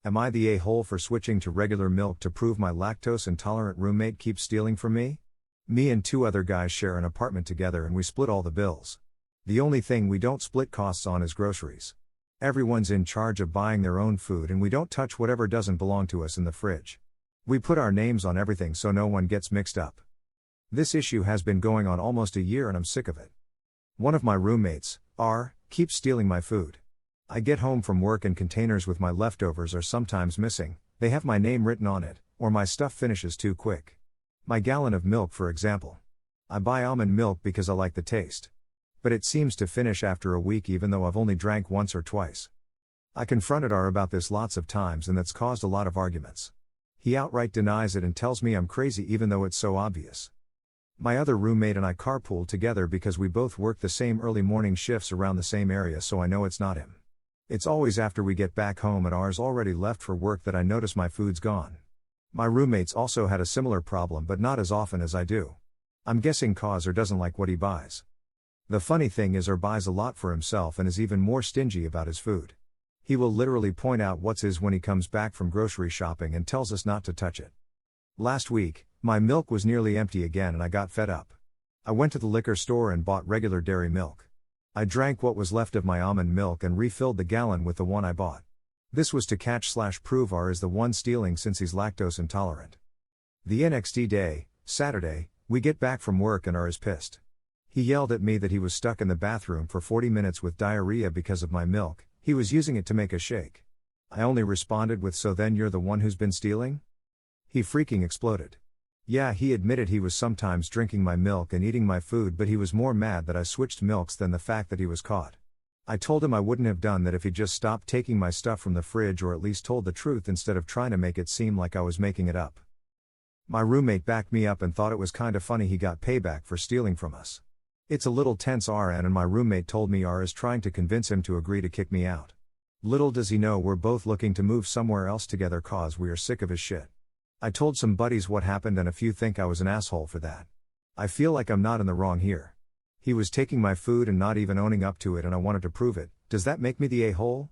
Am I the a-hole for switching to regular milk to prove my lactose intolerant roommate keeps stealing from me? Me and 2 other guys share an apartment together and we split all the bills. The only thing we don't split costs on is groceries. Everyone's in charge of buying their own food and we don't touch whatever doesn't belong to us in the fridge. We put our names on everything so no one gets mixed up. This issue has been going on almost a year and I'm sick of it. One of my roommates, R, keeps stealing my food. I get home from work and containers with my leftovers are sometimes missing, they have my name written on it, or my stuff finishes too quick. My gallon of milk, for example. I buy almond milk because I like the taste. But it seems to finish after a week even though I've only drank once or twice. I confronted R about this lots of times and that's caused a lot of arguments. He outright denies it and tells me I'm crazy even though it's so obvious. My other roommate and I carpool together because we both work the same early morning shifts around the same area, so I know it's not him. It's always after we get back home and R's already left for work that I notice my food's gone. My roommates also had a similar problem but not as often as I do. I'm guessing cause R doesn't like what he buys. The funny thing is R buys a lot for himself and is even more stingy about his food. He will literally point out what's his when he comes back from grocery shopping and tells us not to touch it. Last week, my milk was nearly empty again and I got fed up. I went to the liquor store and bought regular dairy milk. I drank what was left of my almond milk and refilled the gallon with the one I bought. This was to catch/prove R is the one stealing since he's lactose intolerant. The next day, Saturday, we get back from work and R is pissed. He yelled at me that he was stuck in the bathroom for 40 minutes with diarrhea because of my milk, he was using it to make a shake. I only responded with, "So then you're the one who's been stealing?" He freaking exploded. Yeah, he admitted he was sometimes drinking my milk and eating my food, but he was more mad that I switched milks than the fact that he was caught. I told him I wouldn't have done that if he'd just stopped taking my stuff from the fridge or at least told the truth instead of trying to make it seem like I was making it up. My roommate backed me up and thought it was kinda funny he got payback for stealing from us. It's a little tense RN and my roommate told me R is trying to convince him to agree to kick me out. Little does he know we're both looking to move somewhere else together cause we are sick of his shit. I told some buddies what happened and a few think I was an asshole for that. I feel like I'm not in the wrong here. He was taking my food and not even owning up to it and I wanted to prove it. Does that make me the a-hole?